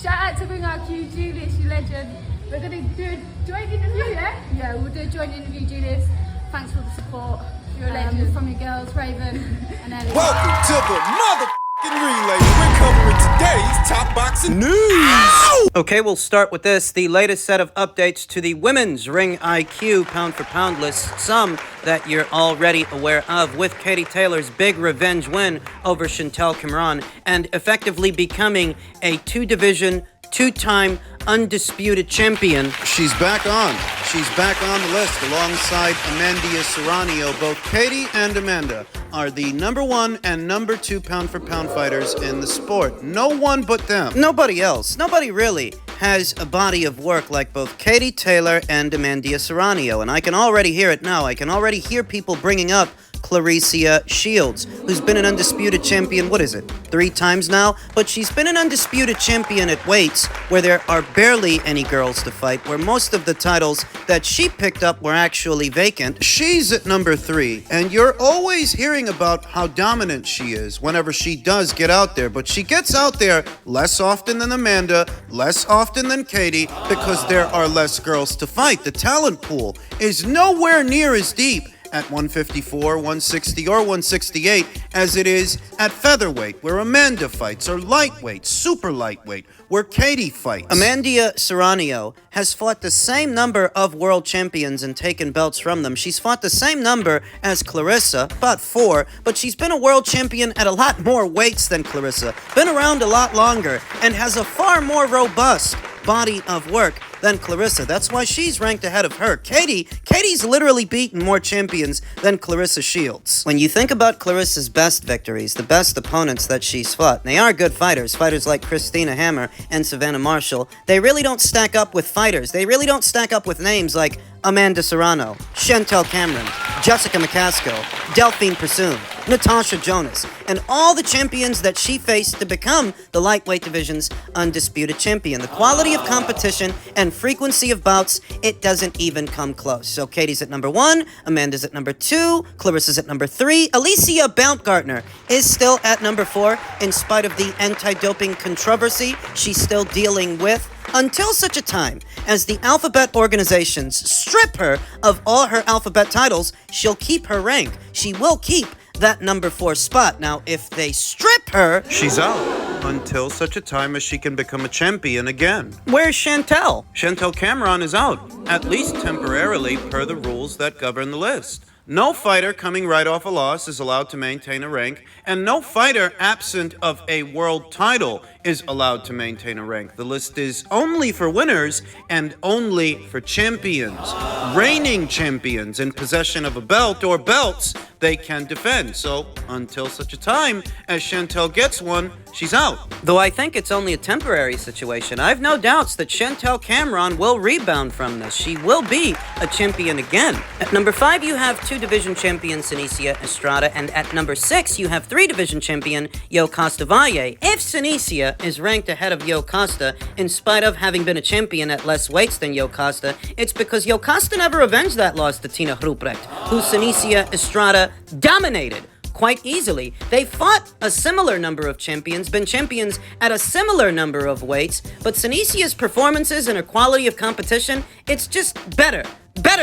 Shout out to Ring IQ, Julius, you legend. We're going to do a joint interview, yeah? Yeah, we'll do a joint interview, Julius. Thanks for the support. You're a legend. From your girls, Raven and Ellie. Welcome to the motherfucking relay. We're covering today's top boxing news. Ow! Okay, we'll start with this. The latest set of updates to the women's Ring IQ pound-for-pound list. Some that you're already aware of, with Katie Taylor's big revenge win over Chantel Cameron and effectively becoming a two-division, two-time undisputed champion. She's back on. She's back on the list alongside Amanda Serrano. Both Katie and Amanda are the number 1 and number 2 pound-for-pound fighters in the sport. No one but them. Nobody else. Nobody really has a body of work like both Katie Taylor and Amanda Serrano. And I can already hear it now. I can already hear people bringing up Clarissa Shields, who's been an undisputed champion, 3 times now? But she's been an undisputed champion at weights where there are barely any girls to fight, where most of the titles that she picked up were actually vacant. She's at number 3, and you're always hearing about how dominant she is whenever she does get out there, but she gets out there less often than Amanda, less often than Katie, because there are less girls to fight. The talent pool is nowhere near as deep at 154, 160, or 168 as it is at featherweight, where Amanda fights, or lightweight, super lightweight, where Katie fights. Amanda Serrano has fought the same number of world champions and taken belts from them. She's fought the same number as Clarissa, about 4, but she's been a world champion at a lot more weights than Clarissa, been around a lot longer, and has a far more robust body of work than Clarissa. That's why she's ranked ahead of her. Katie's literally beaten more champions than Clarissa Shields. When you think about Clarissa's best victories, the best opponents that she's fought, they are good fighters. Fighters like Christina Hammer and Savannah Marshall. They really don't stack up with fighters. They really don't stack up with names like Amanda Serrano, Chantel Cameron, Jessica McCaskill, Delphine Persoon, Natasha Jonas, and all the champions that she faced to become the lightweight division's undisputed champion. The quality of competition and frequency of bouts, it doesn't even come close. So Katie's at number 1, Amanda's at number 2, Clarissa's at number 3, Alicia Baumgartner is still at number 4, in spite of the anti-doping controversy she's still dealing with, until such a time as the Alphabet organizations strip her of all her Alphabet titles. She'll keep her rank. She will keep that number 4 spot. Now, if they strip her, she's out until such a time as she can become a champion again. Where's Chantel? Chantel Cameron is out, at least temporarily, per the rules that govern the list. No fighter coming right off a loss is allowed to maintain a rank, and no fighter absent of a world title is allowed to maintain a rank. The list is only for winners and only for champions. Reigning champions in possession of a belt or belts they can defend. So, until such a time as Chantel gets one, she's out. Though I think it's only a temporary situation, I've no doubts that Chantel Cameron will rebound from this. She will be a champion again. At number 5, you have 2-division champion Senicia Estrada, and at number 6, you have 3-division champion Yo Costa Valle. If Senicia is ranked ahead of Yo Costa, in spite of having been a champion at less weights than Yo Costa, it's because Yo Costa never avenged that loss to Tina Ruprecht, who Senicia Estrada dominated quite easily. They fought a similar number of champions, been champions at a similar number of weights, but Senicia's performances and her quality of competition, it's just better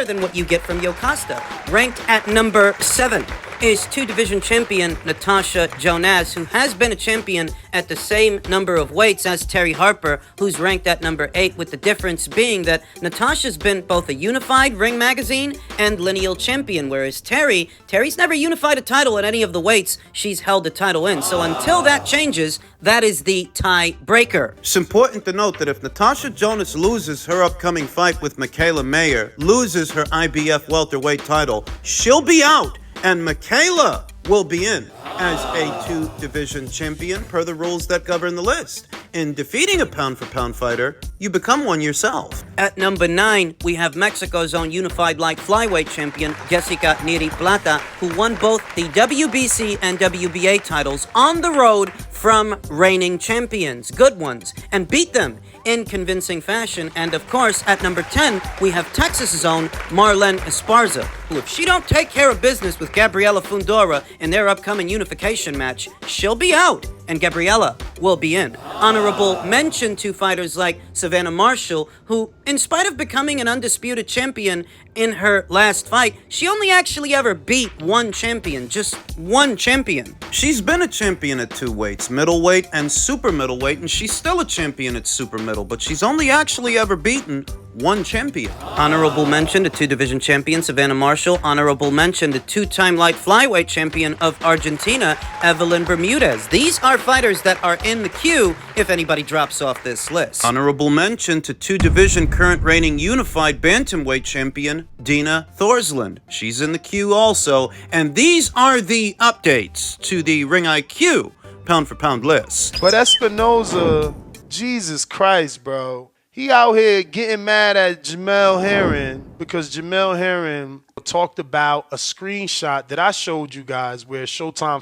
than what you get from Yo Costa. Ranked at number 7 is 2-division champion Natasha Jonas, who has been a champion at the same number of weights as Terry Harper, who's ranked at number 8, with the difference being that Natasha's been both a unified Ring Magazine and lineal champion, whereas Terry's never unified a title at any of the weights she's held a title in. So until that changes, that is the tiebreaker. It's important to note that if Natasha Jonas loses her upcoming fight with Michaela Mayer, loses her IBF welterweight title, she'll be out, and Michaela will be in as a 2-division champion per the rules that govern the list. In defeating a pound-for-pound fighter, you become one yourself. At number 9, we have Mexico's own unified light flyweight champion, Jessica Neri Plata, who won both the WBC and WBA titles on the road from reigning champions, good ones, and beat them in convincing fashion. And of course, at number 10, we have Texas's own Marlen Esparza, who, if she don't take care of business with Gabriela Fundora in their upcoming unification match, she'll be out, and Gabriela will be in. Honorable mention to fighters like Savannah Marshall, who, in spite of becoming an undisputed champion in her last fight, she only actually ever beat one champion, just one champion. She's been a champion at 2 weights, middleweight and super middleweight, and she's still a champion at super middle, but she's only actually ever beaten one champion. Honorable mention to 2-division champion Savannah Marshall. Honorable mention to 2-time light flyweight champion of Argentina, Evelyn Bermudez. These are fighters that are in the queue if anybody drops off this list. Honorable mention to 2-division current reigning unified bantamweight champion, Dina Thorsland. She's in the queue also. And these are the updates to the Ring IQ pound-for-pound list. But Espinoza, Jesus Christ, bro. He out here getting mad at Jamel Herring because Jamel Herring talked about a screenshot that I showed you guys where Showtime.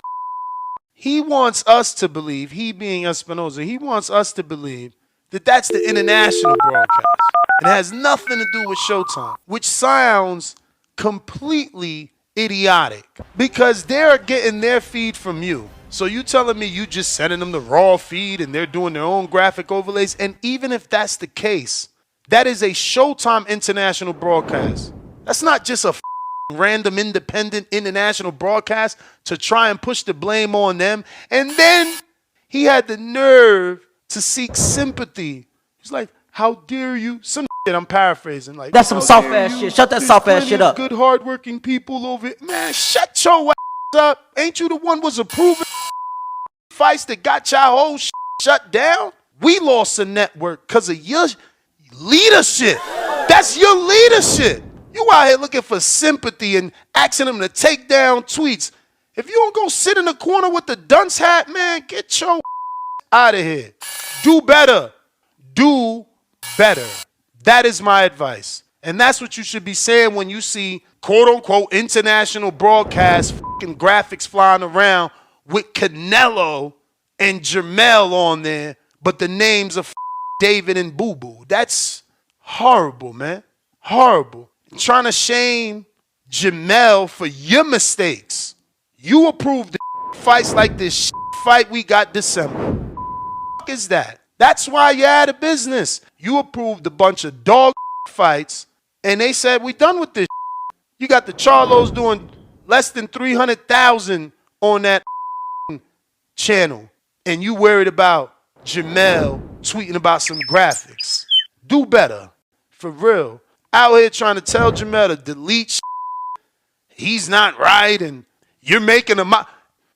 He wants us to believe, he being Espinoza, he wants us to believe that that's the international broadcast. It has nothing to do with Showtime, which sounds completely idiotic because they're getting their feed from you. So you telling me you just sending them the raw feed and they're doing their own graphic overlays? And even if that's the case, that is a Showtime international broadcast. That's not just a random independent international broadcast to try and push the blame on them. And then he had the nerve to seek sympathy. He's like, how dare you? Some shit, I'm paraphrasing. Like, that's some soft ass shit. Shut that soft ass shit up. Good hardworking people over here. Man, shut your ass up. Ain't you the one was approving fights that got your whole shut down? We lost a network because of your leadership. That's your leadership. You out here looking for sympathy and asking them to take down tweets. If you don't go sit in the corner with the dunce hat, man, get your out of here. Do better. Do better. That is my advice. And that's what you should be saying when you see quote-unquote international broadcast fucking graphics flying around with Canelo and Jermell on there, but the names of David and Boo Boo. That's horrible, man. Horrible. Trying to shame Jermell for your mistakes. You approved the fights like this fight we got December. What is that? That's why you're out of business. You approved a bunch of dog fights, and they said, we done with this. You got the Charlos doing less than 300,000 on that channel, and you worried about Jamel tweeting about some graphics. Do better. For real. Out here trying to tell Jamel to delete he's not right, and you're making him.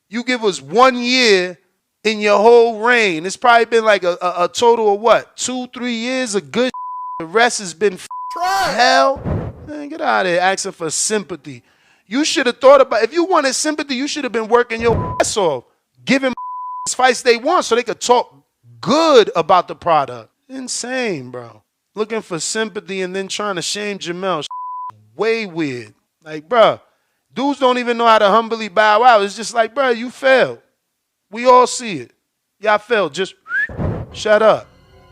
You give us 1 year in your whole reign. It's probably been like a total of what? 2-3 years of good. The rest has been hell. Man, get out of here asking for sympathy. You should have thought about, if you wanted sympathy, you should have been working your ass off, giving fights they want so they could talk good about the product. Insane, bro. Looking for sympathy and then trying to shame Jamel. Way weird. Like, bro, dudes don't even know how to humbly bow out. It's just like, bro, you failed. We all see it. Y'all failed. Just shut up.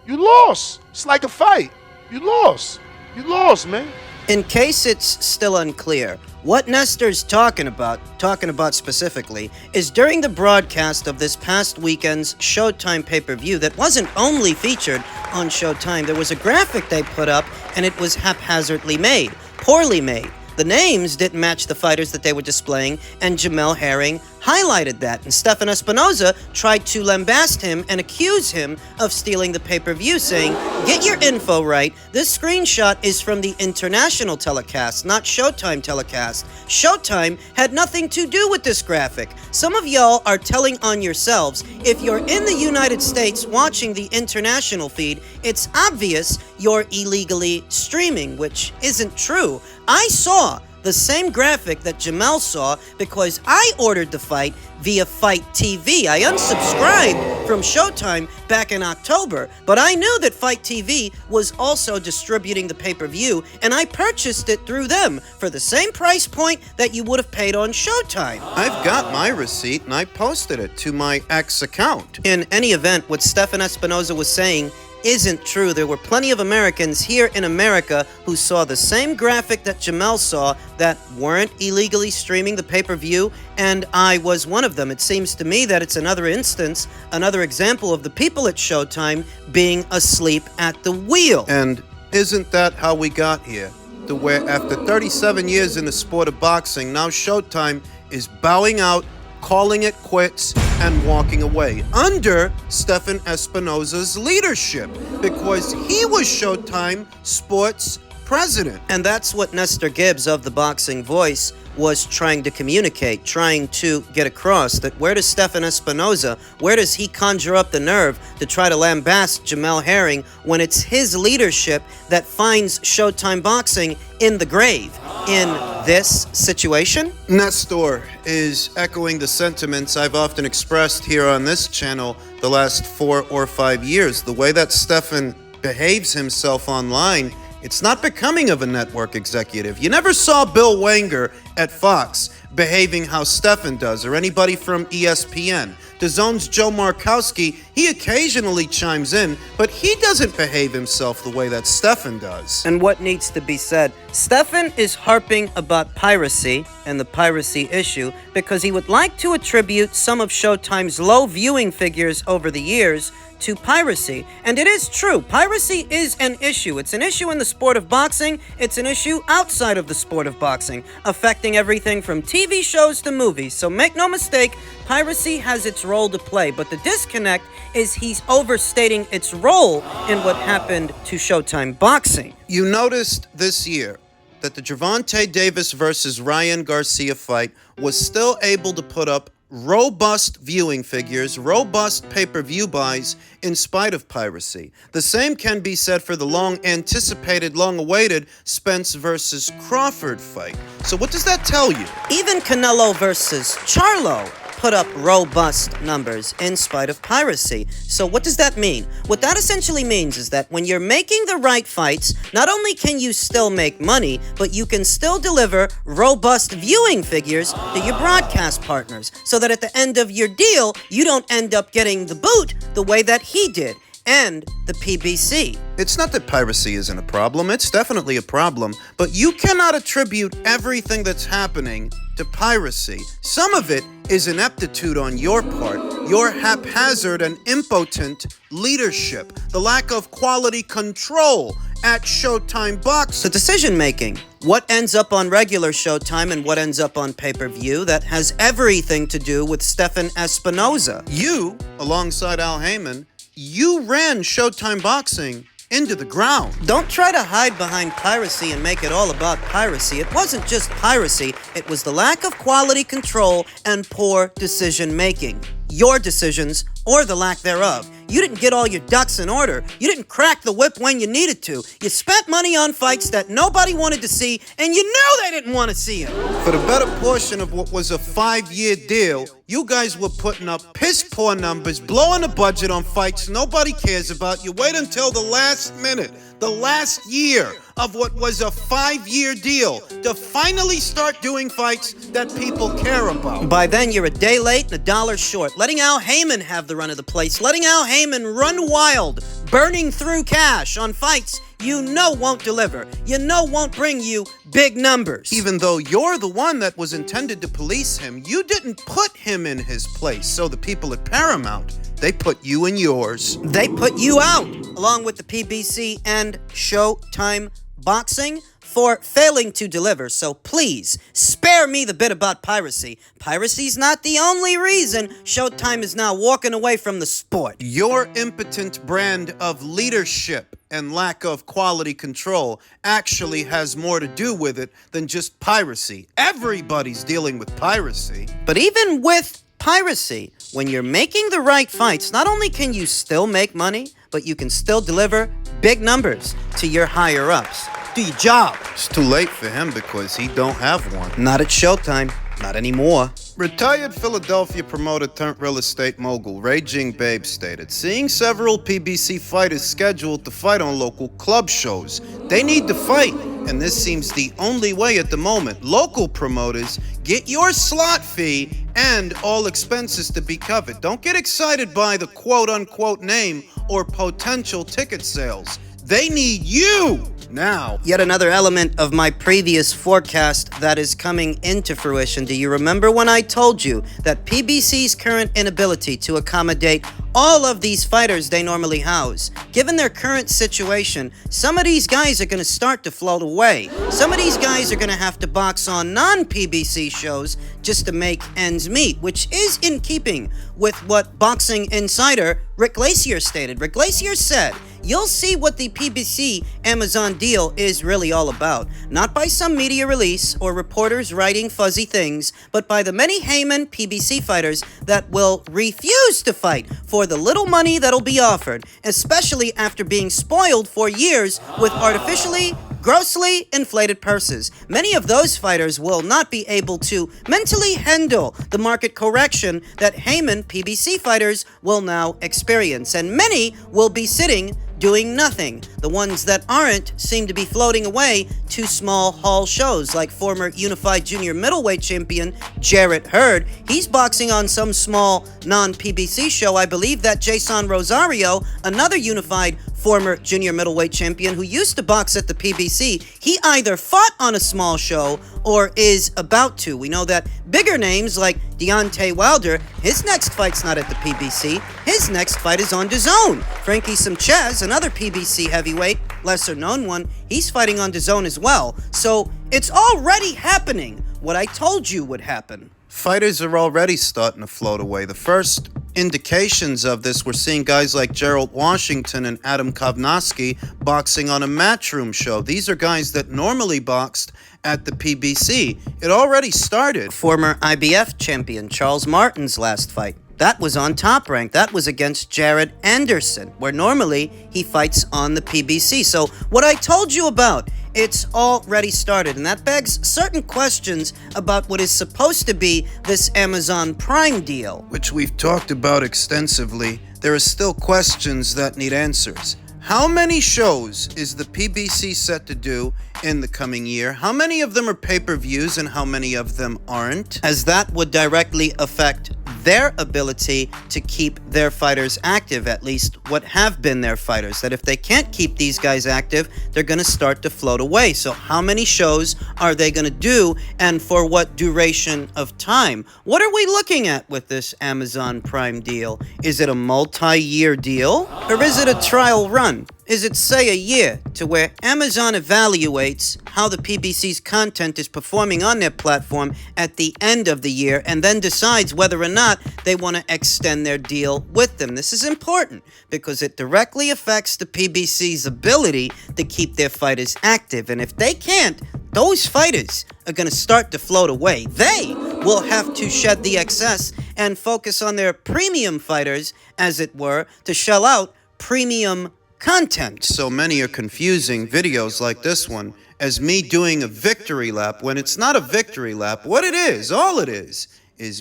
You lost. It's like a fight. You lost. You lost, man. In case it's still unclear, what Nestor's talking about specifically, is during the broadcast of this past weekend's Showtime pay-per-view that wasn't only featured on Showtime, there was a graphic they put up, and it was haphazardly made, poorly made. The names didn't match the fighters that they were displaying, and Jamel Herring highlighted that, and Stefan Espinoza tried to lambast him and accuse him of stealing the pay-per-view, saying, get your info right, this screenshot is from the international telecast, not Showtime telecast. Showtime had nothing to do with this graphic. Some of y'all are telling on yourselves. If you're in the United States watching the international feed, it's obvious you're illegally streaming, which isn't true. I saw the same graphic that Jamel saw because I ordered the fight via Fight TV. I unsubscribed from Showtime back in October, but I knew that Fight TV was also distributing the pay-per-view, and I purchased it through them for the same price point that you would have paid on Showtime. I've got my receipt and I posted it to my ex account. In any event, what Stefan Espinoza was saying isn't true. There were plenty of Americans here in America who saw the same graphic that Jamel saw that weren't illegally streaming the pay-per-view, and I was one of them. It seems to me that it's another instance, another example of the people at Showtime being asleep at the wheel. And isn't that how we got here? To where after 37 years in the sport of boxing, now Showtime is bowing out, calling it quits, and walking away under Stefan Espinoza's leadership because he was Showtime Sports president. And that's what Nestor Gibbs of the Boxing Voice was trying to communicate, trying to get across, that where does Stefan Espinoza, where does he conjure up the nerve to try to lambaste Jamel Herring when it's his leadership that finds Showtime Boxing in the grave in this situation? Nestor is echoing the sentiments I've often expressed here on this channel the last 4 or 5 years. The way that Stefan behaves himself online, it's not becoming of a network executive. You never saw Bill Wenger at Fox behaving how Stefan does, or anybody from ESPN. DAZN's Joe Markowski, he occasionally chimes in, but he doesn't behave himself the way that Stefan does. And what needs to be said, Stefan is harping about piracy and the piracy issue because he would like to attribute some of Showtime's low viewing figures over the years to piracy. And it is true, piracy is an issue. It's an issue in the sport of boxing. It's an issue outside of the sport of boxing, affecting everything from TV shows to movies. So make no mistake, piracy has its role to play, but the disconnect is he's overstating its role in what happened to Showtime Boxing. You noticed this year that the Gervonta Davis versus Ryan Garcia fight was still able to put up robust viewing figures, robust pay-per-view buys in spite of piracy. The same can be said for the long-anticipated, long-awaited Spence versus Crawford fight. So what does that tell you? Even Canelo versus Charlo put up robust numbers in spite of piracy. So what does that mean? What that essentially means is that when you're making the right fights, not only can you still make money, but you can still deliver robust viewing figures to your broadcast partners, so that at the end of your deal, you don't end up getting the boot the way that he did, and the PBC. It's not that piracy isn't a problem, it's definitely a problem, but you cannot attribute everything that's happening to piracy. Some of it is ineptitude on your part, your haphazard and impotent leadership, the lack of quality control at Showtime Boxing. So decision making, what ends up on regular Showtime and what ends up on pay-per-view, that has everything to do with Stefan Espinoza. You, alongside Al Heyman, you ran Showtime Boxing into the ground. Don't try to hide behind piracy and make it all about piracy. It wasn't just piracy, it was the lack of quality control and poor decision making. Your decisions, or the lack thereof. You didn't get all your ducks in order. You didn't crack the whip when you needed to. You spent money on fights that nobody wanted to see, and you knew they didn't want to see them. For the better portion of what was a 5-year deal, you guys were putting up piss-poor numbers, blowing the budget on fights nobody cares about. You wait until the last minute, the last year of what was a 5-year deal to finally start doing fights that people care about. By then, you're a day late and a dollar short, letting Al Heyman have the run of the place, letting Al Heyman run wild, burning through cash on fights you know won't deliver, you know won't bring you big numbers. Even though you're the one that was intended to police him, you didn't put him in his place. So the people at Paramount, they put you in yours. They put you out, along with the PBC and Showtime Boxing, for failing to deliver. So please, spare me the bit about piracy. Piracy's not the only reason Showtime is now walking away from the sport. Your impotent brand of leadership and lack of quality control actually has more to do with it than just piracy. Everybody's dealing with piracy. But even with piracy, when you're making the right fights, not only can you still make money, but you can still deliver big numbers to your higher-ups. Do your job. It's too late for him because he don't have one. Not at Showtime. Not anymore. Retired Philadelphia promoter turned real estate mogul Raging Babe stated, seeing several PBC fighters scheduled to fight on local club shows. They need to fight, and this seems the only way at the moment. Local promoters, get your slot fee and all expenses to be covered. Don't get excited by the quote-unquote name or potential ticket sales. They need you now. Yet another element of my previous forecast that is coming into fruition. Do you remember when I told you that PBC's current inability to accommodate all of these fighters they normally house? Given their current situation, some of these guys are going to start to float away. Some of these guys are going to have to box on non-PBC shows just to make ends meet, which is in keeping with what Boxing Insider Rick Glacier stated. Rick Glacier said, "You'll see what the PBC Amazon deal is really all about. Not by some media release or reporters writing fuzzy things, but by the many Heyman PBC fighters that will refuse to fight for the little money that'll be offered, especially after being spoiled for years with artificially grossly inflated purses. Many of those fighters will not be able to mentally handle the market correction that Heyman PBC fighters will now experience, and many will be sitting doing nothing. The ones that aren't seem to be floating away to small hall shows, like former unified junior middleweight champion Jarrett Hurd. He's boxing on some small non-PBC show. I believe that Jason Rosario, another unified former junior middleweight champion who used to box at the PBC, he either fought on a small show or is about to. We know that bigger names like Deontay Wilder, his next fight's not at the PBC. His next fight is on DAZN. Frankie Sanchez, another PBC heavyweight, lesser known one, he's fighting on DAZN as well. So it's already happening, what I told you would happen. Fighters are already starting to float away. The first indications of this, we're seeing guys like Gerald Washington and Adam Kovnowski boxing on a Matchroom show. These are guys that normally boxed at the PBC. It already started. Former IBF champion Charles Martin's last fight, that was on Top Rank. That was against Jared Anderson, where normally he fights on the PBC. So what I told you about, it's already started, and that begs certain questions about what is supposed to be this Amazon Prime deal. Which we've talked about extensively. There are still questions that need answers. How many shows is the PBC set to do in the coming year? How many of them are pay-per-views and how many of them aren't? As that would directly affect their ability to keep their fighters active, at least what have been their fighters. That if they can't keep these guys active, they're going to start to float away. So how many shows are they going to do, and for what duration of time? What are we looking at with this Amazon Prime deal? Is it a multi-year deal, or is it a trial run? Is it, say, a year, to where Amazon evaluates how the PBC's content is performing on their platform at the end of the year and then decides whether or not they want to extend their deal with them? This is important because it directly affects the PBC's ability to keep their fighters active. And if they can't, those fighters are going to start to float away. They will have to shed the excess and focus on their premium fighters, as it were, to shell out premium content. So many are confusing videos like this one as me doing a victory lap when it's not a victory lap. What it is, all it is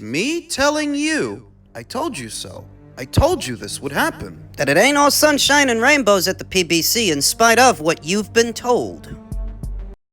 me telling you, I told you so. I told you this would happen. That it ain't all sunshine and rainbows at the PBC in spite of what you've been told.